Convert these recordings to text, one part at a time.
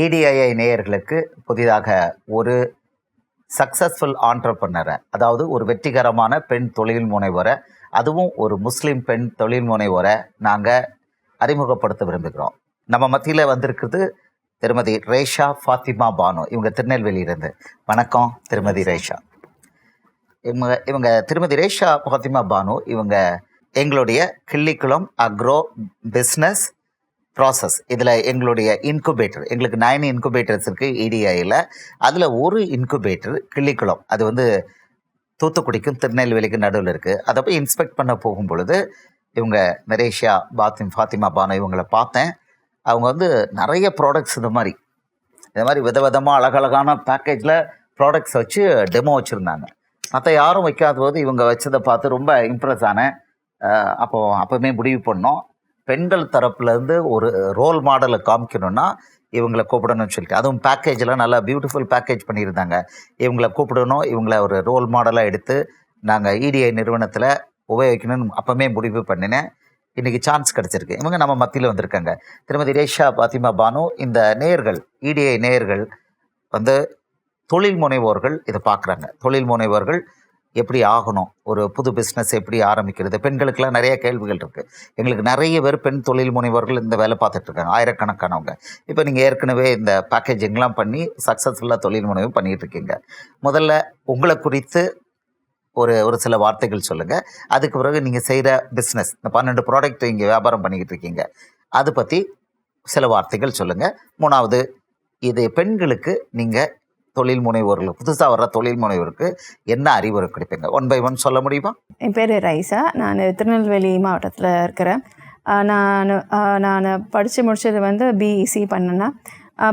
EDII நேயர்களுக்கு புதிதாக ஒரு சக்ஸஸ்ஃபுல் ஆண்டர்ப்ரனரை, அதாவது ஒரு வெற்றிகரமான பெண் தொழில் முனைவோரை, அதுவும் ஒரு முஸ்லீம் பெண் தொழில் முனைவோரை நாங்கள் அறிமுகப்படுத்த விரும்புகிறோம். நம்ம மத்தியில் வந்திருக்கிறது திருமதி ரேஷா ஃபாத்திமா பானு. இவங்க திருநெல்வேலியிலேருந்து. வணக்கம் திருமதி ரேஷா. இவங்க திருமதி ரேஷா ஃபாத்திமா பானு. இவங்க எங்களுடைய கிள்ளிக்குளம் அக்ரோ பிஸ்னஸ் ப்ராசஸ், இதில் எங்களுடைய இன்குபேட்டர், எங்களுக்கு 9 இன்குபேட்டர்ஸ் இருக்குது EDIயில். அதில் ஒரு இன்குபேட்டர் கிள்ளிக்குளம், அது வந்து தூத்துக்குடிக்கும் திருநெல்வேலிக்கும் நடுவில் இருக்குது. அதை போய் இன்ஸ்பெக்ட் பண்ண போகும் பொழுது இவங்க நரேஷா ஃபாத்திமா பானு இவங்களை பார்த்தேன். அவங்க வந்து நிறைய ப்ராடக்ட்ஸ் இந்த மாதிரி விதவிதமாக அழகழகான பேக்கேஜில் ப்ராடக்ட்ஸ் வச்சு டெமோ வச்சுருந்தாங்க. மற்ற யாரும் வைக்காத போது இவங்க வச்சதை பார்த்து ரொம்ப இம்ப்ரெஸ் ஆனேன். அப்போவுமே முடிவு பண்ணோம், பெண்கள் தரப்புலேருந்து ஒரு ரோல் மாடலை காமிக்கணுன்னா இவங்களை கூப்பிடணும்னு சொல்லிட்டு, அதுவும் பேக்கேஜில் நல்லா பியூட்டிஃபுல் பேக்கேஜ் பண்ணியிருந்தாங்க. இவங்களை கூப்பிடணும், இவங்களை ஒரு ரோல் மாடலாக எடுத்து நாங்கள் EDI நிறுவனத்தில் உபயோகிக்கணும்னு அப்போவுமே முடிவு பண்ணினேன். இன்றைக்கி சான்ஸ் கிடச்சிருக்கு. இவங்க நம்ம மத்தியில் வந்திருக்காங்க. திருமதி ரேஷா ஃபாத்திமா பானு. இந்த நேயர்கள், EDI நேயர்கள் வந்து தொழில் முனைவோர்கள் இதை பார்க்குறாங்க. தொழில் முனைவோர்கள் எப்படி ஆகணும், ஒரு புது பிஸ்னஸ் எப்படி ஆரம்பிக்கிறது, பெண்களுக்கெல்லாம் நிறைய கேள்விகள் இருக்குது. எங்களுக்கு நிறைய பேர் பெண் தொழில் முனைவோர்கள் இந்த வேலை பார்த்துட்ருக்காங்க, ஆயிரக்கணக்கானவங்க. இப்போ நீங்கள் ஏற்கனவே இந்த பேக்கேஜிங்லாம் பண்ணி சக்ஸஸ்ஃபுல்லாக தொழில் முனைவு பண்ணிகிட்ருக்கீங்க. முதல்ல உங்களை குறித்து ஒரு சில வார்த்தைகள் சொல்லுங்கள். அதுக்கு பிறகு நீங்கள் செய்கிற பிஸ்னஸ், இந்த 12 ப்ராடக்ட் இங்கே வியாபாரம் பண்ணிக்கிட்டு இருக்கீங்க, அது பற்றி சில வார்த்தைகள் சொல்லுங்கள். மூணாவது, இது பெண்களுக்கு நீங்கள் தொழில் முனைவோர்களுக்கு, புதுசாக வர்ற தொழில் முனைவோருக்கு என்ன அறிவுரை கொடுப்பீங்க? 1 by 1 சொல்ல முடியுமா? என் பேர் ரைசா. நான் திருநெல்வேலி மாவட்டத்தில் இருக்கிறேன். நான் படித்து முடித்தது வந்து BEC பண்ணினேன்.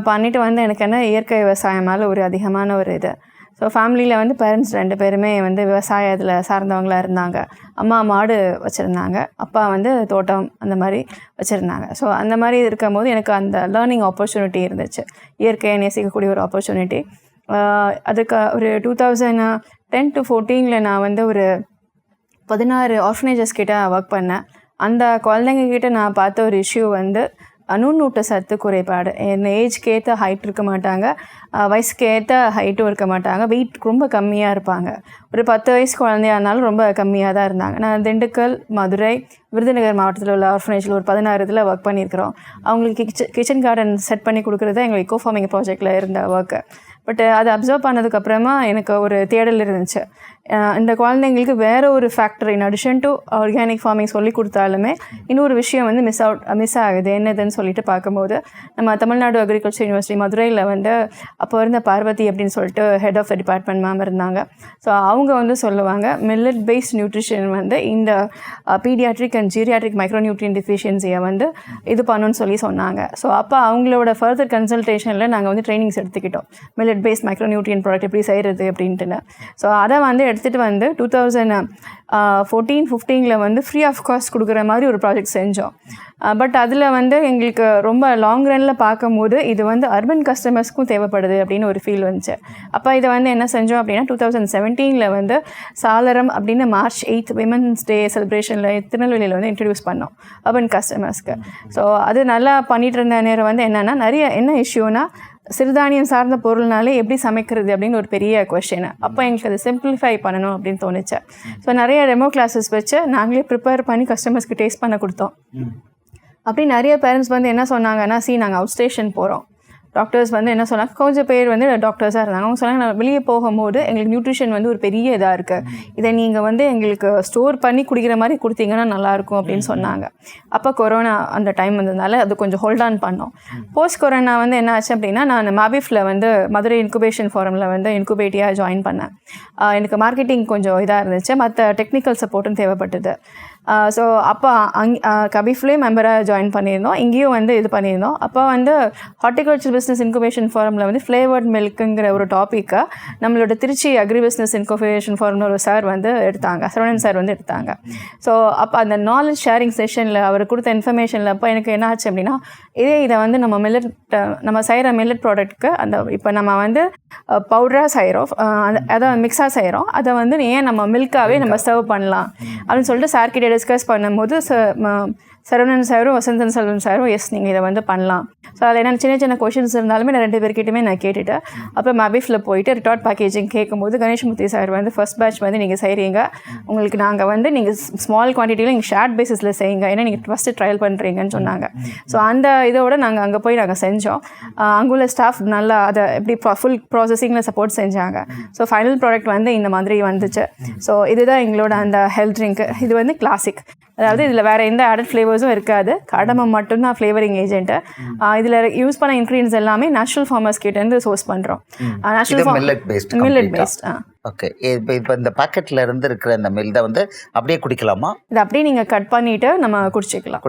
பண்ணிவிட்டு வந்து எனக்கு என்ன இயற்கை விவசாயம் மேலே ஒரு அதிகமான ஒரு இது. ஸோ ஃபேமிலியில் வந்து பேரண்ட்ஸ் 2 பேருமே வந்து விவசாயத்தில் சார்ந்தவங்களாக இருந்தாங்க. அம்மா மாடு வச்சுருந்தாங்க, அப்பா வந்து தோட்டம் அந்த மாதிரி வச்சுருந்தாங்க. ஸோ அந்த மாதிரி இருக்கும் போது எனக்கு அந்த லேர்னிங் ஆப்பர்ச்சுனிட்டி இருந்துச்சு, இயற்கையை நேசிக்கக்கூடிய ஒரு ஆப்பர்ச்சுனிட்டி. அதுக்கு ஒரு 2010 to 14 நான் வந்து ஒரு 16 ஆர்ஃபனேஜஸ் கிட்ட ஒர்க் பண்ணேன். அந்த குழந்தைங்க கிட்ட நான் பார்த்த ஒரு இஷ்யூ வந்து நுண்ணூட்ட சத்து குறைபாடு. என் ஏஜ்க்கு ஏற்ற ஹைட் இருக்க மாட்டாங்க, வயசுக்கு ஏற்ற ஹைட்டும் இருக்க மாட்டாங்க, வெயிட் ரொம்ப கம்மியாக இருப்பாங்க. ஒரு 10 வயசு குழந்தையாக இருந்தாலும் ரொம்ப கம்மியாக தான் இருந்தாங்க. நான் திண்டுக்கல், மதுரை, விருதுநகர் மாவட்டத்தில் உள்ள ஆர்ஃபனேஜில் ஒரு 16 இதில் ஒர்க் பண்ணியிருக்கிறோம். அவங்களுக்கு கிச்சன் கார்டன் செட் பண்ணி கொடுக்குறது எங்கள் இக்கோ ஃபார்மிங் ப்ராஜெக்டில் இருந்த ஒர்க்கு. பட் அதை அப்சர்வ் பண்ணதுக்கப்புறமா எனக்கு ஒரு தேடல் இருந்துச்சு. இந்த குழந்தைங்களுக்கு வேறு ஒரு factor in addition to organic farming சொல்லி கொடுத்தாலுமே இன்னொரு விஷயம் வந்து மிஸ் ஆகுது. என்னதுன்னு சொல்லிட்டு பார்க்கும்போது, நம்ம தமிழ்நாடு அக்ரிகல்ச்சர் யூனிவர்சிட்டி மதுரையில் வந்து அப்போ இருந்த பார்வதி அப்படின்னு சொல்லிட்டு head of the department ma'am இருந்தாங்க. ஸோ அவங்க வந்து சொல்லுவாங்க, மில்லட் பேஸ்ட் நியூட்ரிஷன் வந்து இந்த பீடியாட்ரிக் அண்ட் ஜீரியாட்ரிக் மைக்ரோநியூட்ரியன் டெஃபிஷியன்சியை வந்து இது பண்ணணும்னு சொல்லி சொன்னாங்க. ஸோ அப்போ அவங்களோட ஃபர்தர் கன்சல்டேஷனில் நாங்கள் வந்து ட்ரைனிங்ஸ் எடுத்துக்கிட்டோம், மில்லட் பேஸ்ட் மைக்ரோநியூட்ரியன் ப்ராடக்ட் எப்படி செய்கிறது அப்படின்ட்டுன்னு. ஸோ அதை வந்து எடுத்துகிட்டு வந்து 2014-15 வந்து ஃப்ரீ ஆஃப் காஸ்ட் கொடுக்குற மாதிரி ஒரு ப்ராஜெக்ட் செஞ்சோம். பட் அதில் வந்து எங்களுக்கு ரொம்ப லாங் ரனில் பார்க்கும்போது இது வந்து அர்பன் கஸ்டமர்ஸ்க்கும் தேவைப்படுது அப்படின்னு ஒரு ஃபீல் வந்துச்சு. அப்போ இதை வந்து என்ன செஞ்சோம் அப்படின்னா 2017 வந்து சாளரம் அப்படின்னு March 8 விமன்ஸ் டே செலிப்ரேஷனில் திருநெல்வேலியில் வந்து இன்ட்ரடியூஸ் பண்ணோம் அர்பன் கஸ்டமர்ஸ்க்கு. ஸோ அது நல்லா பண்ணிகிட்டு இருந்த நேரம் வந்து என்னென்னா, நிறைய என்ன இஷ்யூனா, சிறுதானியம் சார்ந்த பொருள்னாலே எப்படி சமைக்கிறது அப்படின்னு ஒரு பெரிய கொஸ்டின். அப்போ எங்களுக்கு அதை சிம்பிளிஃபை பண்ணணும் அப்படின்னு தோணுச்சு. ஸோ நிறைய டெமோ கிளாஸஸ் வச்சு நாங்களே ப்ரிப்பேர் பண்ணி கஸ்டமர்ஸ்க்கு டேஸ்ட் பண்ண கொடுத்தோம். அப்படி நிறைய பேரண்ட்ஸ் வந்து என்ன சொன்னாங்கன்னா, நாங்கள் அவுட் ஸ்டேஷன் போகிறோம். டாக்டர்ஸ் வந்து என்ன சொன்னாங்க, கொஞ்சம் பேர் வந்து டாக்டர்ஸாக இருந்தாங்க. அவங்க சொன்னாங்க, நான் வெளியே போகும்போது எங்களுக்கு நியூட்ரிஷன் வந்து ஒரு பெரிய இதாக இருக்குது, இதை நீங்கள் வந்து எங்களுக்கு ஸ்டோர் பண்ணி குடிக்கிற மாதிரி கொடுத்தீங்கன்னா நல்லாயிருக்கும் அப்படின்னு சொன்னாங்க. அப்போ கொரோனா அந்த டைம் வந்ததுனால அது கொஞ்சம் ஹோல்ட் ஆன் பண்ணோம். போஸ்ட் கொரோனா வந்து என்ன ஆச்சு அப்படின்னா, நான் மாபிஃபில் வந்து மதுரை இன்குபேஷன் ஃபாரமில் வந்து இன்குபேட்டியாக ஜாயின் பண்ணேன். எனக்கு மார்க்கெட்டிங் கொஞ்சம் இதாக இருந்துச்சு, மற்ற டெக்னிக்கல் சப்போர்ட்டும் தேவைப்பட்டது. ஸோ அப்போ கபிஃப்லேயே மெம்பராக ஜாயின் பண்ணியிருந்தோம், இங்கேயும் வந்து இது பண்ணியிருந்தோம். அப்போ வந்து ஹார்டிகல்ச்சர் பிஸ்னஸ் இன்குபேஷன் ஃபாரமில் வந்து ஃப்ளேவர்ட் மில்க்குங்கிற ஒரு டாப்பிக்கை நம்மளோட திருச்சி அக்ரி பிஸ்னஸ் இன்குபேஷன் ஃபாரம்னு ஒரு சார் வந்து எடுத்தாங்க, சரவணன் சார் வந்து எடுத்தாங்க. ஸோ அப்போ அந்த நாலேஜ் ஷேரிங் செஷனில் அவர் கொடுத்த இன்ஃபர்மேஷனில் அப்போ எனக்கு என்ன ஆச்சு அப்படின்னா, இதை வந்து நம்ம செய்கிற மில்லட் ப்ராடக்ட்க்கு அந்த இப்போ நம்ம வந்து பவுடராக செய்கிறோம், அதை மிக்ஸாக செய்கிறோம், அதை வந்து ஏன் நம்ம மில்காகவே நம்ம சர்வ் பண்ணலாம் அப்படின்னு சொல்லிட்டு சார்கிட்ட டிஸ்கஸ் பண்ணும்போது சரவணன் சாரும் வசந்தன் செல்வன் சாரும் எஸ் நீங்கள் இதை வந்து பண்ணலாம். ஸோ அதில் என்ன சின்ன சின்ன கொஷின்ஸ் இருந்தாலுமே நான் 2 பேர்கிட்டையுமே நான் கேட்டுட்டேன். அப்புறம் மபிஃபில் போயிட்டு ரிட்டார்ட் பேக்கேஜிங் கேட்கும்போது கணேஷ்மூர்த்தி சார் வந்து ஃபர்ஸ்ட் பேட்ச் வந்து நீங்கள் செய்கிறீங்க, உங்களுக்கு நாங்கள் வந்து நீங்கள் ஸ்மால் குவான்டிட்டியில் நீங்கள் ஷேர்ட் பேசிஸில் செய்யுங்க, ஏன்னா நீங்கள் ஃபஸ்ட்டு ட்ரையல் பண்ணுறீங்கன்னு சொன்னாங்க. ஸோ அந்த இதோட நாங்கள் அங்கே போய் நாங்கள் செஞ்சோம். அங்குள்ள ஸ்டாஃப் நல்லா அதை எப்படி ஃபுல் ப்ராசஸிங்கில் சப்போர்ட் செஞ்சாங்க. ஸோ ஃபைனல் ப்ராடக்ட் வந்து இந்த மாதிரி வந்துச்சு. ஸோ இதுதான் எங்களோட அந்த ஹெல்த் ட்ரிங்க். இது வந்து கிளாசிக், அதாவது இதில் வேறு எந்த ஆடட் ஃப்ளேவர்ஸும் இருக்காது, காடமம் மட்டும்தான் ஃப்ளேவரிங் ஏஜென்ட்டு. இதில் யூஸ் பண்ண இன்க்ரீடியன்ஸ் எல்லாமே நேச்சுரல் ஃபார்மர்ஸ் கிட்டேருந்து சோர்ஸ் பண்ணுறோம். Natural millet based. ஓகே, இப்போ இந்த பாக்கெட்டில் இருந்து இருக்கிற இந்த மில் தான் வந்து அப்படியே குடிக்கலாமா? இது அப்படியே நீங்கள் கட் பண்ணிவிட்டு நம்ம குடிச்சிக்கலாம்.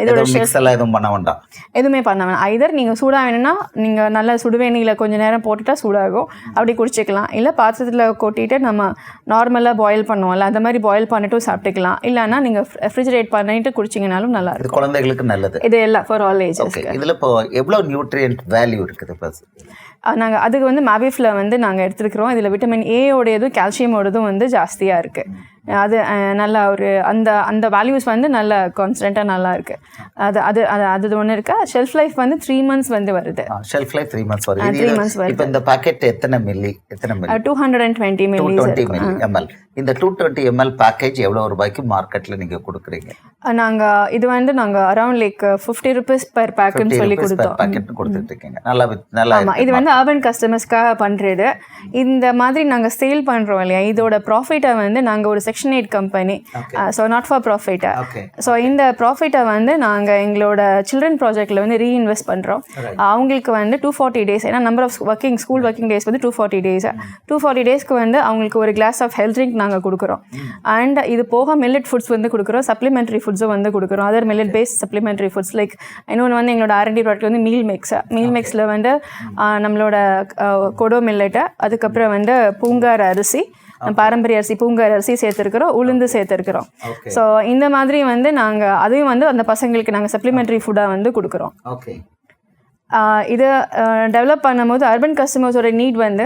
இதோட மிக்ஸ் எல்லாம் எதுவும் பண்ண வேண்டாம், எதுவுமே பண்ண வேணாம். ஐதர் நீங்கள் சூடாக வேணும்னா நீங்கள் நல்லா சுடுவேணியில் கொஞ்சம் நேரம் போட்டுட்டா சூடாகும், அப்படி குடிச்சிக்கலாம். இல்லை பாத்திரத்தில் கொட்டிட்டு நம்ம நார்மலாக பாயில் பண்ணுவோம்ல, அந்த மாதிரி பாயில் பண்ணிட்டும் சாப்பிட்டுக்கலாம். இல்லைன்னா நீங்கள் ரெஃப்ரிஜரேட் பண்ணிட்டு குடிச்சிங்கனாலும் நல்லா இருக்கும். குழந்தைகளுக்கு நல்லது இது எல்லாம் ஃபார் ஆல் ஏஜஸ். ஓகே, இதில் இப்போ எவ்வளோ நியூட்ரியன்ட் வேல்யூ இருக்குது? ப்ளஸ் நாங்கள் அதுக்கு வந்து மேபிஃபில் வந்து நாங்கள் எடுத்துருக்கிறோம். இதில் விட்டமின் ஏயோடையதும் கால்சியமோடதும் வந்து ஜாஸ்தியாக இருக்குது. அது நல்லா ஒரு அந்த அந்த வேல்யூஸ் வந்து நல்ல கான்ஸ்டண்ட்டாக நல்லா இருக்குது. அது ஒன்று இருக்கா. ஷெல்ஃப் லைஃப் வந்து 3 months வந்து வருது. ஷெல்ஃப் லைஃப் 3 months வருது. 3 months வருது. இப்போ இந்த பாக்கெட் எத்தனை மில்லி? 220 ml. இந்த 220 ml பேக்கேஜ் எவ்வளோ ரூபாய்க்கு மார்க்கெட்டில் நீங்கள் கொடுக்குறீங்க? இது வந்து நாங்கள் அரௌண்ட் லைக் 50 rupees பர் பேக்குன்னு சொல்லி கொடுத்தோம். பேக்கெட் கொடுத்துட்டு இருக்கீங்க. நல்லா இது வந்து அர்பன் கஸ்டமர்ஸ்க்காக பண்ணுறது. இந்த மாதிரி நாங்கள் சேல் பண்ணுறோம் இல்லையா, இதோட ப்ராஃபிட்டை வந்து நாங்கள் ஒரு section 8 company, so not for ப்ராஃபிட்டை. ஸோ இந்த ப்ராஃபிட்டை வந்து நாங்கள் எங்களோட சில்ட்ரன் ப்ராஜெக்டில் வந்து ரீஇன்வெஸ்ட் பண்ணுறோம். அவங்களுக்கு வந்து 240 days, ஏன்னா number of school working days வந்து 240 days. 240 daysக்கு வந்து அவங்களுக்கு ஒரு கிளாஸ் ஆஃப் ஹெல்த் ட்ரிங்க் நாங்கள் கொடுக்குறோம். அண்ட் இது போக மில்லட் ஃபுட்ஸ் வந்து கொடுக்குறோம், சப்ளிமெண்ட்ரி ஃபுட்ஸும் வந்து கொடுக்குறோம். Other millet based supplementary foods like இன்னொன்று வந்து எங்களோட R&D ப்ராடக்ட் வந்து மீல் மிக்ஸில் வந்து நம்மளோட கொடோ மில்லட்டை, அதுக்கப்புறம் வந்து பூங்கார் அரிசி, பாரம்பரிய அரிசி, பூங்கார் அரிசி சேர்த்துருக்கிறோம், உளுந்து சேர்த்துருக்கிறோம். ஸோ இந்த மாதிரி வந்து நாங்கள் அதையும் வந்து அந்த பசங்களுக்கு நாங்கள் சப்ளிமெண்ட்ரி ஃபுட்டாக வந்து கொடுக்குறோம். இதை டெவலப் பண்ணும்போது அர்பன் கஸ்டமர்ஸோட நீட் வந்து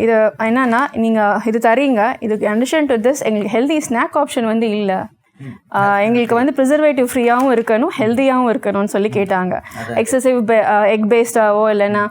இது என்னன்னா, நீங்கள் இது தரீங்க, இதுக்கு அடிஷன் டு திஸ் எங்களுக்கு ஹெல்தி ஸ்நாக் ஆப்ஷன் வந்து இல்லை, எங்களுக்கு வந்து ப்ரிசர்வேட்டிவ் ஃப்ரீயாகவும் இருக்கணும், ஹெல்த்தியாகவும் இருக்கணும்னு சொல்லி கேட்டாங்க. எக்ஸசிவ் எக் பேஸ்டாவோ இல்லைன்னா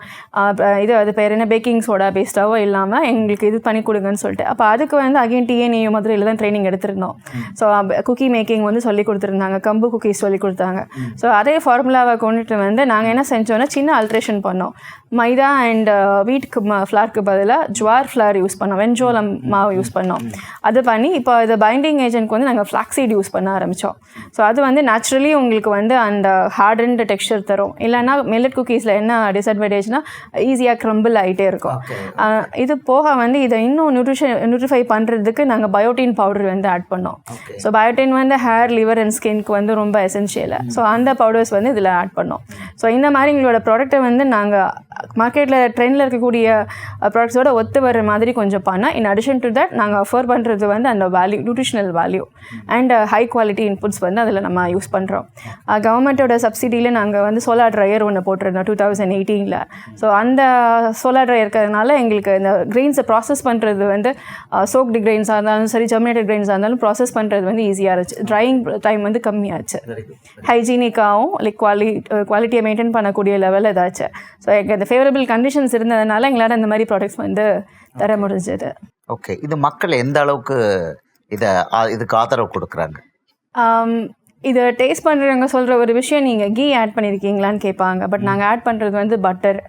அது பேர் என்ன பேக்கிங் சோடா பேஸ்டாவோ இல்லாமல் எங்களுக்கு இது பண்ணி கொடுங்கன்னு சொல்லிட்டு, அப்போ அதுக்கு வந்து அகைன் TNAU மதுரையில் தான் ட்ரைனிங் எடுத்திருந்தோம். ஸோ குக்கி மேக்கிங் வந்து சொல்லி கொடுத்துருந்தாங்க, கம்பு குக்கீஸ் சொல்லி கொடுத்தாங்க. ஸோ அதே ஃபார்முலாவை கொண்டுட்டு வந்து நாங்கள் என்ன செஞ்சோன்னா சின்ன ஆல்ட்ரேஷன் பண்ணோம். மைதா அண்ட் வீட்டுக்கு ஃப்ளாருக்கு பதிலாக ஜுவார் ஃப்ளார் யூஸ் பண்ணோம், வெஞ்சோளம் மாவு யூஸ் பண்ணோம். அது பண்ணி இப்போ இது பைண்டிங் ஏஜென்ட்க்கு வந்து நாங்கள் ஃப்ளாக்ஸீட் யூஸ் பண்ண ஆரம்பித்தோம். ஸோ அது வந்து நேச்சுரலி உங்களுக்கு வந்து அந்த ஹார்ட் டெக்ஸ்சர் தரும். இல்லைன்னா மில்லட் குக்கீஸில் என்ன டிஸ்அட்வான்டேஜ்னால் ஈஸியாக க்ரம்பிள் ஆகிட்டே இருக்கும். இது போக வந்து இதை இன்னும் நியூட்ரிஃபை பண்ணுறதுக்கு நாங்கள் பயோட்டின் பவுடர் வந்து ஆட் பண்ணோம். ஸோ பயோட்டின் வந்து ஹேர், லிவர் அண்ட் ஸ்கின்க்கு வந்து ரொம்ப எசென்ஷியல். ஸோ அந்த பவுடர்ஸ் வந்து இதில் ஆட் பண்ணோம். ஸோ இந்த மாதிரி எங்களோட ப்ராடக்ட்டை வந்து நாங்கள் மார்க்கெட்டில் ட்ரெண்டில் இருக்கக்கூடிய ப்ராடக்ட்ஸோட ஒத்து வர மாதிரி கொஞ்சம் பண்ணால், இன் அடிஷன் டு தட் நாங்கள் அஃபோர் பண்ணுறது வந்து அந்த value, nutritional value and high quality inputs வந்து அதில் நம்ம யூஸ் பண்ணுறோம். கவர்மெண்ட்டோட சப்சிடியில் நாங்கள் வந்து சோலார் ட்ரையர் ஒன்று போட்டிருந்தோம் 2018. ஸோ அந்த சோலார் ட்ரையர் இருக்கிறதுனால எங்களுக்கு இந்த கிரெயின்ஸை ப்ராசஸ் பண்ணுறது வந்து சோக்டு கிரெயின்ஸாக இருந்தாலும் சரி, ஜெர்மினேட்டட் கிரெயின்ஸாக இருந்தாலும் ப்ராசஸ் பண்ணுறது வந்து ஈஸியாக இருந்துச்சு. ட்ரையிங் டைம் வந்து கம்மியாச்சு, ஹைஜீனிக்காகவும் லைக் குவாலிட்டியை மெயின்டைன் பண்ணக்கூடிய லெவலில் இதாச்சு. ஸோ எங்கள் இந்த ஃபேவரபிள் கண்டிஷன்ஸ் இருந்ததுனால எங்களால் இந்த மாதிரி ப்ராடக்ட்ஸ் வந்து தர முடிஞ்சது. ஓகே, இது மக்கள் எந்த அளவுக்கு இதுக்கு ஆதரவு கொடுக்குறாங்க? இதை டேஸ்ட் பண்ணுறவங்க சொல்கிற ஒரு விஷயம், நீங்கள் கீ ஆட் பண்ணியிருக்கீங்களான்னு கேட்பாங்க. பட் நாங்கள் ஆட் பண்ணுறது வந்து பட்டர்.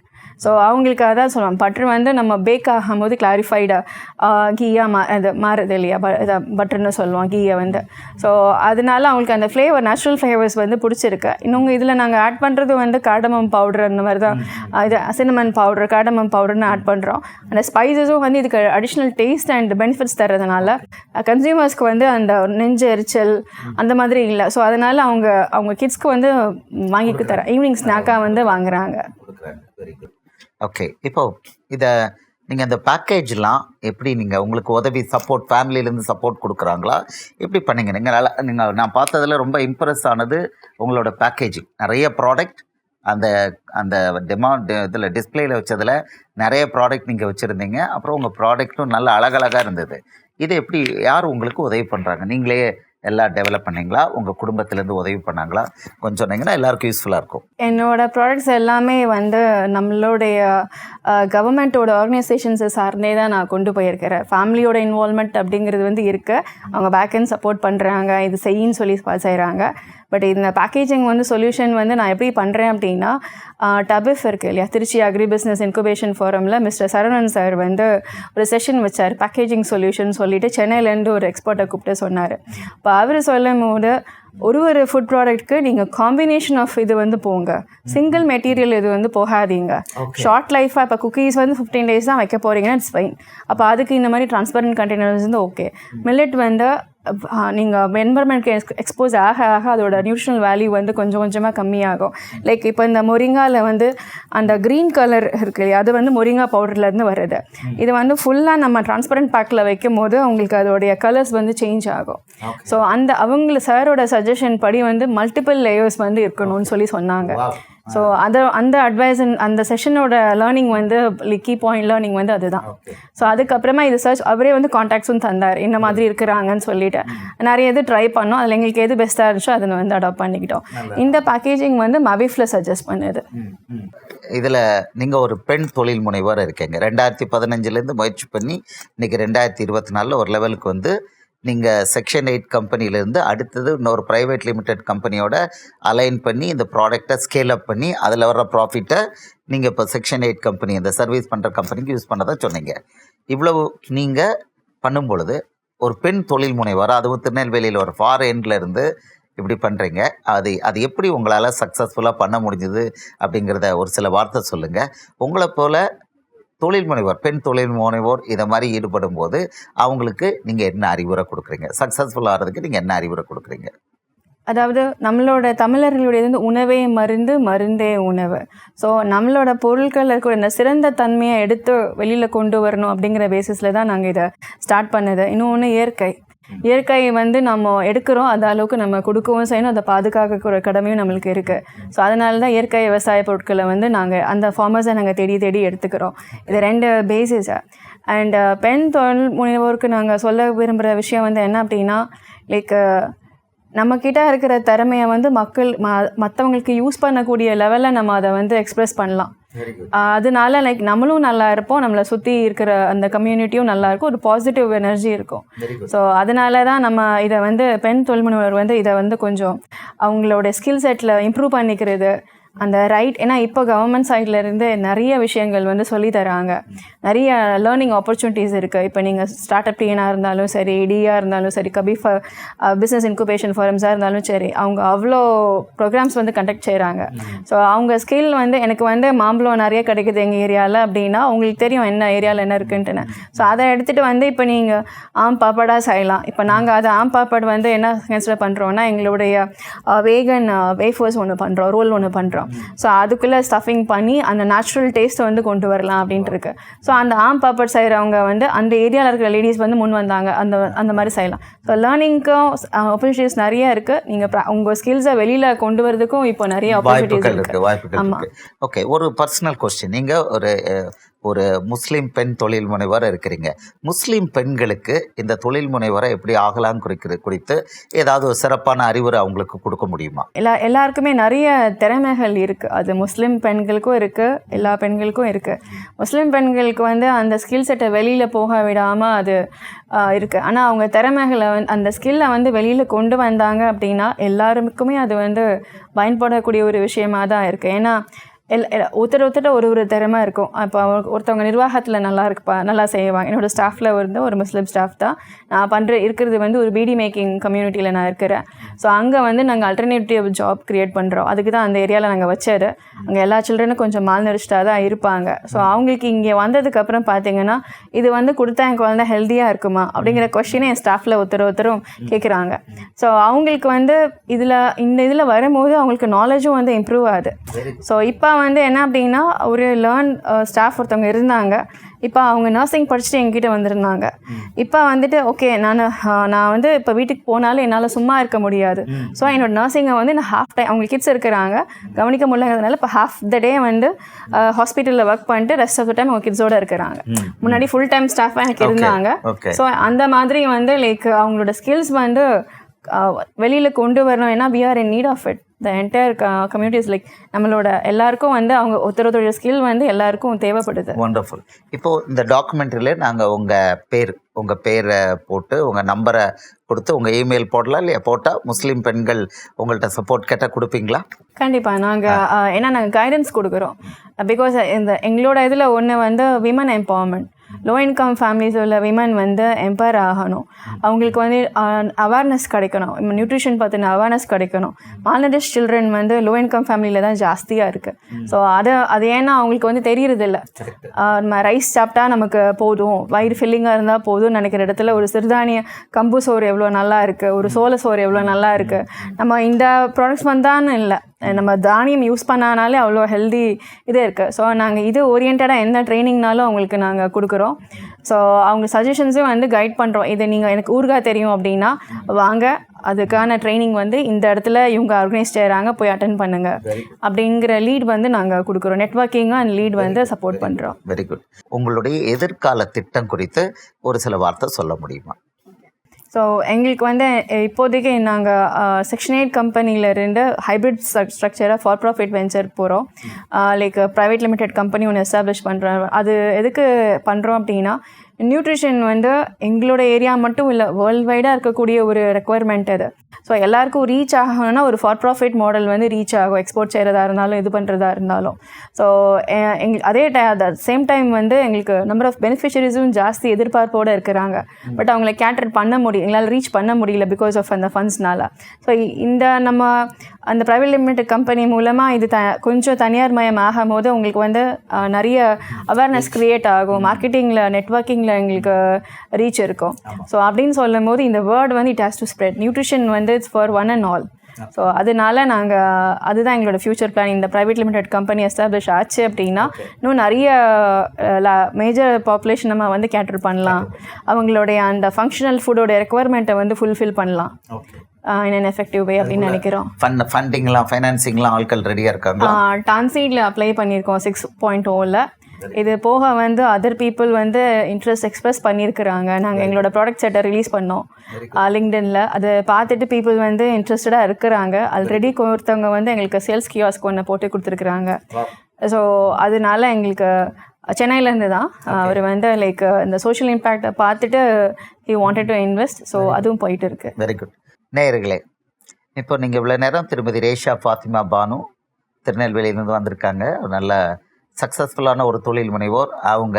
ஸோ அவங்களுக்கு அதான் சொல்லுவாங்க, பட்டர் வந்து நம்ம பேக் ஆகும்போது கிளாரிஃபைடாக கீயாக அது மாறுது இல்லையா, பட்டர்னு சொல்லுவோம் கீயை வந்து. ஸோ அதனால அவங்களுக்கு அந்த ஃப்ளேவர், நேச்சுரல் ஃப்ளேவர்ஸ் வந்து பிடிச்சிருக்கு. இன்னொன்று இதில் நாங்கள் ஆட் பண்ணுறது வந்து காடமம் பவுடர், அந்த மாதிரி தான் இது சின்னமன் பவுடர், காடமம் பவுடர்னு ஆட் பண்ணுறோம். அந்த ஸ்பைசஸும் வந்து இதுக்கு அடிஷ்னல் டேஸ்ட் அண்ட் பெனிஃபிட்ஸ் தர்றதுனால கன்சியூமர்ஸ்க்கு வந்து அந்த நெஞ்சு எரிச்சல் அந்த மாதிரி இல்லை. ஸோ அதனால் அவங்க கிட்ஸ்க்கு வந்து வாங்கிட்டு தரேன், ஈவினிங் ஸ்நாக்காக வந்து வாங்குறாங்க. Very good. ஓகே, இப்போ இதை நீங்கள் அந்த பேக்கேஜ்லாம் எப்படி நீங்கள் உங்களுக்கு உதவி சப்போர்ட் ஃபேமிலியிலேருந்து சப்போர்ட் கொடுக்குறாங்களா, எப்படி பண்ணீங்க நீங்கள்? நான் பார்த்ததில் ரொம்ப இம்ப்ரெஸ் ஆனது உங்களோட பேக்கேஜிங். நிறைய ப்ராடக்ட் அந்த இதில் டிஸ்பிளேயில் வச்சதில் நிறைய ப்ராடக்ட் நீங்கள் வச்சுருந்தீங்க. அப்புறம் உங்கள் ப்ராடக்ட்டும் நல்ல அழகழகாக இருந்தது. இதை எப்படி யார் உங்களுக்கு உதவி பண்ணுறாங்க? நீங்களே எல்லாம் டெவலப் பண்ணீங்களா? உங்கள் குடும்பத்திலேருந்து உதவி பண்ணாங்களா? கொஞ்சம் சொன்னீங்கன்னா எல்லாருக்கும் யூஸ்ஃபுல்லாக இருக்கும். என்னோட ப்ராடக்ட்ஸ் எல்லாமே வந்து நம்மளுடைய கவர்மெண்ட்டோட ஆர்கனைசேஷன்ஸை சார்ந்தே தான் நான் கொண்டு போயிருக்கிறேன். ஃபேமிலியோட இன்வால்மெண்ட் அப்படிங்கிறது வந்து இருக்குது. அவங்க பேக்கெண்ட் சப்போர்ட் பண்ணுறாங்க, இது செய்யின்னு சொல்லி செய்கிறாங்க. பட் இந்த பேக்கேஜிங் வந்து சொல்யூஷன் வந்து நான் எப்படி பண்ணுறேன் அப்படின்னா, டபிஃப் இருக்குது இல்லையா, திருச்சி அக்ரி பிஸ்னஸ் இன்குபேஷன் ஃபோரமில் மிஸ்டர் சரவணன் சார் வந்து ஒரு செஷன் வச்சார். பேக்கேஜிங் சொல்யூஷன் சொல்லிட்டு சென்னையிலேருந்து ஒரு எக்ஸ்பர்ட்டை கூப்பிட்டு சொன்னார். இப்போ அவர் சொல்லும் போது ஒரு ஃபுட் ப்ராடக்ட்க்கு நீங்கள் காம்பினேஷன் ஆஃப் இது வந்து போங்க, சிங்கிள் மெட்டீரியல் இது வந்து போகாதீங்க. ஷார்ட் லைஃபாக இப்போ குக்கீஸ் வந்து 15 days தான் வைக்க போகிறீங்கன்னா இட்ஸ் ஃபைன். அப்போ அதுக்கு இந்த மாதிரி டிரான்ஸ்பரண்ட் கண்டெய்னர்ஸ் வந்து ஓகே. மில்லட் வந்து நீங்கள் என்வரன்மெண்ட்க்கு எக்ஸ்போஸ் ஆக ஆக அதோட நியூட்ரிஷனல் வேல்யூ வந்து கொஞ்சம் கொஞ்சமாக கம்மியாகும். லைக் இப்போ இந்த மொரிங்காவில் வந்து அந்த க்ரீன் கலர் இருக்கு இல்லையா, அது வந்து மொரிங்கா பவுடர்லேருந்து வருது. இது வந்து ஃபுல்லாக நம்ம டிரான்ஸ்பரண்ட் பேக்கில் வைக்கும் போது அவங்களுக்கு அதோடைய கலர்ஸ் வந்து சேஞ்ச் ஆகும். ஸோ அவங்கள சாரோட சஜஷன் படி வந்து மல்டிபிள் லேயர்ஸ் வந்து இருக்கணும்னு சொல்லி சொன்னாங்க. ஸோ அந்த அட்வைஸ் அந்த செஷனோட லேர்னிங் வந்து கீ பாயிண்ட் லேர்னிங் வந்து அதுதான். ஸோ அதுக்கப்புறமா இது சர்ச் அவரே வந்து கான்டாக்ட்ஸும் தந்தார், இந்த மாதிரி இருக்கிறாங்கன்னு சொல்லிட்டு. நிறைய இது ட்ரை பண்ணோம், அதில் எங்களுக்கு எது பெஸ்ட்டாக இருந்துச்சோ அதை வந்து அடாப்ட் பண்ணிக்கிட்டோம். இந்த பேக்கேஜிங் வந்து மவிஃபில் சஜஸ்ட் பண்ணுது. இதில் நீங்கள் ஒரு பெண் தொழில் முனைவர் இருக்கீங்க. 2015 முயற்சி பண்ணி இன்றைக்கி 2024 ஒரு லெவலுக்கு வந்து நீங்கள் செக்ஷன் 8 கம்பெனிலேருந்து அடுத்தது இன்னொரு ப்ரைவேட் லிமிடெட் கம்பெனியோட அலைன் பண்ணி இந்த ப்ராடக்டை ஸ்கேல் அப் பண்ணி அதில் வர்ற ப்ராஃபிட்டை நீங்கள் இப்போ செக்ஷன் 8 கம்பெனி இந்த சர்வீஸ் பண்ணுற கம்பெனிக்கு யூஸ் பண்ணதான் சொன்னீங்க. இவ்வளவு நீங்கள் பண்ணும் பொழுது ஒரு பெண் தொழில் முனைவர், அதுவும் திருநெல்வேலியில் ஒரு ஃபார் எண்டில் இருந்து இப்படி பண்ணுறீங்க. அது எப்படி உங்களால் சக்ஸஸ்ஃபுல்லாக பண்ண முடிஞ்சுது அப்படிங்கிறத ஒரு சில வார்த்தை சொல்லுங்கள். உங்களை போல் தொழில் முனைவோர், பெண் தொழில் முனைவோர் இதை மாதிரி ஈடுபடும் போது அவங்களுக்கு நீங்கள் என்ன அறிவுரை கொடுக்குறீங்க? சக்ஸஸ்ஃபுல் ஆகிறதுக்கு நீங்கள் என்ன அறிவுரை கொடுக்குறீங்க? அதாவது நம்மளோட தமிழர்களுடைய வந்து உணவே மருந்து, மருந்தே உணவு. ஸோ நம்மளோட பொருட்கள் இருக்கிற இந்த சிறந்த தன்மையை எடுத்து வெளியில் கொண்டு வரணும் அப்படிங்கிற பேசிஸில் தான் நாங்கள் இதை ஸ்டார்ட் பண்ணது. இன்னொன்று இயற்கை வந்து நம்ம எடுக்கிறோம், அந்த அளவுக்கு நம்ம கொடுக்கவும் செய்யணும், அதை பாதுகாக்கிற கடமையும் நம்மளுக்கு இருக்குது. ஸோ அதனால தான் இயற்கை விவசாய பொருட்களை வந்து நாங்கள் அந்த ஃபார்மர்ஸை நாங்கள் தேடி எடுத்துக்கிறோம். இது 2 பேசிஸை. அண்ட் பெண் தொழில் முனைவோருக்கு நாங்கள் சொல்ல விரும்புகிற விஷயம் வந்து என்ன அப்படின்னா, லைக் நம்மக்கிட்ட இருக்கிற திறமையை வந்து மற்றவங்களுக்கு யூஸ் பண்ணக்கூடிய லெவலில் நம்ம அதை வந்து எக்ஸ்ப்ரெஸ் பண்ணலாம். அதனால லைக் நம்மளும் நல்லா இருப்போம், நம்மளை சுற்றி இருக்கிற அந்த கம்யூனிட்டியும் நல்லா இருக்கும், ஒரு பாசிட்டிவ் எனர்ஜி இருக்கும். ஸோ அதனால தான் நம்ம இதை வந்து பெண் தொழில் முனைவர் வந்து இதை வந்து கொஞ்சம் அவங்களோட ஸ்கில் செட்டில் இம்ப்ரூவ் பண்ணிக்கிறது அந்த ஏன்னா இப்போ கவர்மெண்ட் சைட்லேருந்து நிறைய விஷயங்கள் வந்து சொல்லி தராங்க, நிறைய லேர்னிங் ஆப்பர்ச்சுனிட்டிஸ் இருக்குது. இப்போ நீங்கள் ஸ்டார்ட் அப் டிஎனாக இருந்தாலும் சரி, டிஆர் இருந்தாலும் சரி, கபிஃபா பிஸ்னஸ் இன்குபேஷன் ஃபாரம்ஸாக இருந்தாலும் சரி, அவங்க அவ்வளோ ப்ரோக்ராம்ஸ் வந்து கண்டக்ட் செய்கிறாங்க. ஸோ அவங்க ஸ்கில் வந்து எனக்கு வந்து மாம்பழம் நிறைய கிடைக்குது எங்கள் ஏரியாவில் அப்படின்னா உங்களுக்கு தெரியும் என்ன ஏரியாவில் என்ன இருக்குன்ட்டுன்னு. ஸோ அதை எடுத்துகிட்டு வந்து இப்போ நீங்கள் ஆம் பாப்பாடாக செய்யலாம். இப்போ நாங்கள் அதை ஆம் பாப்பாடு வந்து என்ன கன்சிடர் பண்ணுறோன்னா, எங்களுடைய வேகன் வேஃபர்ஸ் ஒன்று பண்ணுறோம், ரோல் ஒன்று பண்ணுறோம். ஸோ அதுக்குள்ளே ஸ்டஃபிங் பண்ணி அந்த நேச்சுரல் டேஸ்ட்டை வந்து கொண்டு வரலாம் அப்படின்ட்டு இருக்கு. ஸோ அந்த ஆம் பாப்பட் செய்கிறவங்க வந்து அந்த ஏரியாவில் இருக்கிற லேடிஸ் வந்து முன் வந்தாங்க, அந்த மாதிரி செய்யலாம். ஸோ லேர்னிங்க்கும் ஆப்பர்ச்சுனிட்டிஸ் நிறைய இருக்குது. நீங்கள் உங்கள் ஸ்கில்ஸை வெளியில் கொண்டு வரதுக்கும் இப்போ நிறைய ஆப்பர்ச்சுனிட்டிஸ் இருக்குது. ஆமாம். ஓகே, ஒரு பர்சனல் கொஸ்டின். நீங்கள் ஒரு முஸ்லீம் பெண் தொழில் முனைவர் இருக்கிறீங்க. முஸ்லீம் பெண்களுக்கு இந்த தொழில் முனைவரை எப்படி ஆகலாம் குறித்து ஏதாவது ஒரு சிறப்பான அறிவுரை அவங்களுக்கு கொடுக்க முடியுமா? எல்லாருக்குமே நிறைய திறமைகள் இருக்குது. அது முஸ்லீம் பெண்களுக்கும் இருக்குது, எல்லா பெண்களுக்கும் இருக்குது. முஸ்லீம் பெண்களுக்கு வந்து அந்த ஸ்கில் செட்டை வெளியில் போக விடாமல் அது இருக்குது. ஆனால் அவங்க திறமைகளை அந்த ஸ்கில்லை வந்து வெளியில் கொண்டு வந்தாங்க அப்படின்னா எல்லாருக்குமே அது வந்து பயன்படக்கூடிய ஒரு விஷயமாக தான் இருக்குது. ஏன்னா ஒருத்தர் ஒரு திறமை இருக்கும். இப்போ ஒருத்தவங்க நிர்வாகத்தில் நல்லா செய்வாங்க. என்னோடய ஸ்டாஃபில் வந்து ஒரு முஸ்லீம் ஸ்டாஃப் தான். நான் இருக்கிறது வந்து ஒரு பீடி மேக்கிங் கம்யூனிட்டியில் நான் இருக்கிறேன். ஸோ அங்கே வந்து நாங்கள் அல்டர்னேட்டிவ் ஜாப் க்ரியேட் பண்ணுறோம். அதுக்கு தான் அந்த ஏரியாவில் நாங்கள் வச்சது. அங்கே எல்லா சில்ட்ரனும் கொஞ்சம் மால்நரிஷ்டாக தான் இருப்பாங்க. ஸோ அவங்களுக்கு இங்கே வந்ததுக்கப்புறம் பார்த்தீங்கன்னா இது வந்து கொடுத்தா என் குழந்தை ஹெல்த்தியாக இருக்குமா அப்படிங்கிற கொஸ்டினை என் ஸ்டாஃபில் ஒருத்தரும் கேட்குறாங்க. ஸோ அவங்களுக்கு வந்து இதில் வரும்போது அவங்களுக்கு நாலேஜும் வந்து இம்ப்ரூவ் ஆகுது. ஸோ இப்போ வந்து என்ன அப்படின்னா ஒரு ஸ்டாஃப் ஒருத்தவங்க இருந்தாங்க. இப்போ அவங்க நர்சிங் படிச்சுட்டு எங்கிட்ட வந்திருந்தாங்க. இப்போ வந்துட்டு ஓகே நான் வந்து இப்போ வீட்டுக்கு போனாலும் என்னால் சும்மா இருக்க முடியாது. ஸோ என்னோட நர்சிங்கை வந்து நான் ஹாஃப் டைம், அவங்க கிட்ஸ் இருக்கிறாங்க, கவனிக்க முடியலங்கிறதுனால இப்போ ஹாஃப் த டே வந்து ஹாஸ்பிட்டலில் ஒர்க் பண்ணிட்டு ரெஸ்ட் ஆஃப் த டைம் அவங்க கிட்ஸோடு இருக்கிறாங்க. முன்னாடி ஃபுல் டைம் ஸ்டாஃபாக எனக்கு இருந்தாங்க. ஸோ அந்த மாதிரி வந்து லைக் அவங்களோட ஸ்கில்ஸ் வந்து வெளியில் கொண்டு வரணும். ஏன்னா we are in need of it. the entire community is like நம்மளோட எல்லாருக்கும் வந்து அவங்க ஒருத்தரோட ஸ்கில் வந்து எல்லாருக்கும் தேவைப்படுது. வண்டர்ஃபுல். இப்போது இந்த டாக்குமெண்ட்ரியில் நாங்கள் உங்கள் பேரை போட்டு உங்கள் நம்பரை கொடுத்து உங்கள் இமெயில் போடலாம் இல்லையா? போட்டால் முஸ்லீம் பெண்கள் உங்கள்கிட்ட சப்போர்ட் கேட்டால் கொடுப்பீங்களா? கண்டிப்பாக நாங்கள் ஏன்னா நாங்கள் கைடன்ஸ் கொடுக்குறோம். பிகாஸ் எங்களோட இதில் ஒன்று வந்து women empowerment. Low income families உள்ள விமன் வந்து எம்பவர் ஆகணும். அவங்களுக்கு வந்து அவேர்னஸ் கிடைக்கணும். நியூட்ரிஷன் பற்றின அவேர்னஸ் கிடைக்கணும். மால்நரிஷ்ட் சில்ட்ரன் வந்து லோ இன்கம் ஃபேமிலியில் தான் ஜாஸ்தியாக இருக்குது. ஸோ அது ஏன்னா அவங்களுக்கு வந்து தெரியறதில்ல. நம்ம ரைஸ் சாப்பிட்டா நமக்கு போதும், வயிறு ஃபில்லிங்காக இருந்தால் போதும்னு நினைக்கிற இடத்துல ஒரு சிறுதானிய கம்பு சோறு எவ்வளோ நல்லா இருக்குது, ஒரு சோள சோறு எவ்வளோ நல்லா இருக்குது. நம்ம இந்த ப்ராடக்ட்ஸ் வந்தான்னு இல்லை, நம்ம தானியம் யூஸ் பண்ணானாலே அவ்வளோ ஹெல்தி இது இருக்குது. ஸோ நாங்கள் இது ஓரியன்டாக எந்த ட்ரைனிங்னாலும் அவங்களுக்கு நாங்கள் கொடுக்குறோம். ஸோ அவங்க சஜஷன்ஸும் வந்து கைட் பண்ணுறோம். இது நீங்கள் எனக்கு ஊறுகாய் தெரியும் அப்படின்னா வாங்க, அதுக்கான ட்ரைனிங் வந்து இந்த இடத்துல இவங்க ஆர்கனைஸ் செய்கிறாங்க, போய் அட்டென்ட் பண்ணுங்க அப்படிங்கிற லீட் வந்து நாங்கள் கொடுக்குறோம். நெட்வொர்க்கிங்காக அந்த லீட் வந்து சப்போர்ட் பண்ணுறோம். Very good. உங்களுடைய எதிர்கால திட்டம் குறித்து ஒரு சில வார்த்தை சொல்ல முடியுமா? ஸோ எங்களுக்கு வந்து இப்போதைக்கு நாங்கள் செக்ஷன் 8 கம்பெனியிலேருந்து ஹைப்ரிட் ஸ்ட்ரக்சராக ஃபார் ப்ராஃபிட் வெஞ்சர் போகிறோம். லைக் ப்ரைவேட் லிமிடெட் கம்பெனி ஒன்று எஸ்டாப்ளிஷ் பண்ணுறோம். அது எதுக்கு பண்ணுறோம் அப்படின்னா, நியூட்ரிஷன் வந்து எங்களோட ஏரியா மட்டும் இல்லை, வேர்ல்டு வைடாக இருக்கக்கூடிய ஒரு ரெக்குவயர்மெண்ட் அது. ஸோ எல்லாருக்கும் ரீச் ஆகணும்னா ஒரு ஃபார் ப்ராஃபிட் மாடல் வந்து ரீச் ஆகும், எக்ஸ்போர்ட் செய்கிறதா இருந்தாலும் இது பண்ணுறதா இருந்தாலும். ஸோ அதே சேம் டைம் வந்து எங்களுக்கு நம்பர் ஆஃப் பெனிஃபிஷரிஸும் ஜாஸ்தி எதிர்பார்ப்போடு இருக்கிறாங்க. பட் அவங்கள கேட்டர் பண்ண முடியும், எங்களால் ரீச் பண்ண முடியல பிகாஸ் ஆஃப் அந்த ஃபண்ட்ஸ்னால. ஸோ நம்ம அந்த ப்ரைவேட் லிமிடெட் கம்பெனி மூலமாக இது கொஞ்சம் தனியார் மயம் ஆகும் போது உங்களுக்கு வந்து நிறைய அவேர்னஸ் க்ரியேட் ஆகும், மார்க்கெட்டிங்கில் நெட்வொர்க்கிங்கில் எங்களுக்கு ரீச் இருக்கும். ஸோ அப்படின்னு சொல்லும் போது இந்த வேர்ட் வந்து it has to spread. Nutrition வந்து it's for one and all. So அதனால அதுதான் எங்களோட ஃப்யூச்சர் பிளான். இந்த ப்ரைவேட் லிமிடெட் கம்பெனி எஸ்டாப்ளிஷ் ஆச்சு அப்படின்னா இன்னும் நிறைய மேஜர் பாப்புலேஷன் நம்ம வந்து கேட்டர் பண்ணலாம். அவங்களுடைய அந்த ஃபங்க்ஷனல் ஃபுட்டோட ரெக்குவயர்மெண்ட்டை வந்து ஃபுல்ஃபில் பண்ணலாம் இன் அன் எஃபெக்டிவ் வே அப்படின்னு நினைக்கிறோம். ஃபண்டிங்லாம் ஃபைனான்சிங்லாம் ஆட்கள் ரெடியாக இருக்காங்க. டான்சீடில் அப்ளை பண்ணியிருக்கோம் 6.0ல். இது போக வந்து அதர் பீப்புள் வந்து இன்ட்ரெஸ்ட் எக்ஸ்பிரஸ் பண்ணியிருக்கிறாங்க. நாங்கள் எங்களோட ப்ராடக்ட் செட்டை ரிலீஸ் பண்ணோம் லிங்க்டின்ல. அதை பார்த்துட்டு பீப்புள் வந்து இன்ட்ரெஸ்டடாக இருக்கிறாங்க. ஆல்ரெடி ஒருத்தவங்க வந்து எங்களுக்கு சேல்ஸ் கியாஸ்க் ஒன்று போட்டு கொடுத்துருக்குறாங்க. ஸோ அதனால எங்களுக்கு சென்னையிலேருந்து தான் அவர் வந்து லைக் இந்த சோஷியல் இம்பேக்டை பார்த்துட்டு he wanted to invest. So அதுவும் போயிட்டு இருக்கு. Very good. நேயர்களே, இப்போ நீங்கள் இவ்வளோ நேரம் திருமதி ரேஷா ஃபாத்திமா பானு திருநெல்வேலியிலேருந்து வந்திருக்காங்க. நல்ல சக்ஸஸ்ஃபுல்லான ஒரு தொழில் முனைவோர். அவங்க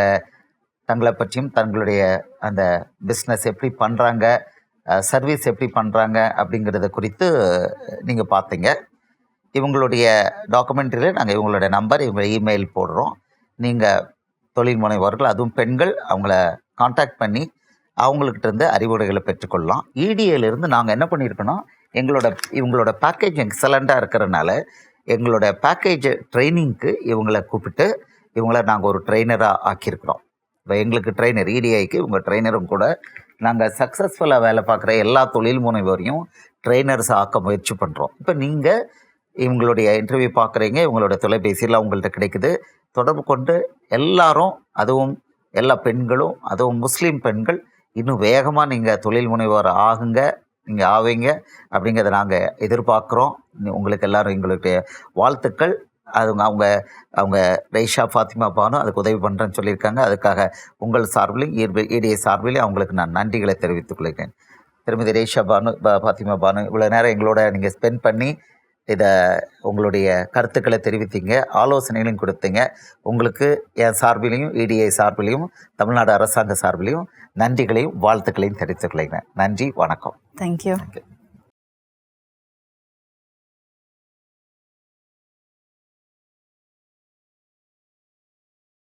தங்களை பற்றியும் தங்களுடைய அந்த பிஸ்னஸ் எப்படி பண்ணுறாங்க, சர்வீஸ் எப்படி பண்ணுறாங்க அப்படிங்கிறத குறித்து நீங்கள் பார்த்தீங்க. இவங்களுடைய டாக்குமெண்ட்ரியில் நாங்கள் இவங்களோட நம்பர், இவங்க இமெயில் போடுறோம். நீங்கள் தொழில் முனைவோர்கள், அதுவும் பெண்கள், அவங்கள காண்டாக்ட் பண்ணி அவங்கக்கிட்டேருந்து அறிவுரைகளை பெற்றுக்கொள்ளலாம். இடிஏலேருந்து நாங்கள் என்ன பண்ணியிருக்கோன்னா, இவங்களோட பேக்கேஜ் எக்ஸலண்ட்டாக இருக்கிறனால எங்களோட பேக்கேஜ் ட்ரைனிங்க்கு இவங்களை கூப்பிட்டு இவங்கள நாங்கள் ஒரு ட்ரெயினராக ஆக்கியிருக்கிறோம். இப்போ எங்களுக்கு ட்ரெயினர், இடிஐக்கு இவங்க ட்ரெயினரும் கூட. நாங்கள் சக்ஸஸ்ஃபுல்லாக வேலை பார்க்குற எல்லா தொழில் முனைவோரையும் ட்ரெயினர்ஸ் ஆக்க முயற்சி பண்ணுறோம். இப்போ நீங்கள் இவங்களுடைய இன்டர்வியூ பார்க்குறீங்க, இவங்களோட தொலைபேசியில் உங்கள்கிட்ட கிடைக்குது. தொடர்பு கொண்டு எல்லாரும், அதுவும் எல்லா பெண்களும், அதுவும் முஸ்லீம் பெண்கள் இன்னும் வேகமாக நீங்கள் தொழில் முனைவோர் ஆகுங்க, நீங்கள் ஆவீங்க அப்படிங்கிறத நாங்கள் எதிர்பார்க்குறோம். உங்களுக்கு எல்லோரும் எங்களுடைய வாழ்த்துக்கள். அவங்க ரேஷா ஃபாத்திமா பானு அதுக்கு உதவி பண்ணுறேன்னு சொல்லியிருக்காங்க. அதுக்காக உங்கள் சார்பிலையும் இடிஏ சார்பிலையும் அவங்களுக்கு நான் நன்றிகளை தெரிவித்துக் கொள்கிறேன். திருமதி ரேஷா ஃபாத்திமா பானு, இவ்வளோ நேரம் எங்களோட நீங்கள் ஸ்பெண்ட் பண்ணி இதை உங்களுடைய கருத்துக்களை தெரிவித்தீங்க, ஆலோசனைகளையும் கொடுத்தீங்க. உங்களுக்கு என் சார்பிலையும் இடிஏ சார்பிலையும் தமிழ்நாடு அரசாங்க சார்பிலையும் நன்றிகளையும் வாழ்த்துக்களையும் தெரிவித்துக் கொள்கிறேன். நன்றி, வணக்கம். தேங்க்யூ.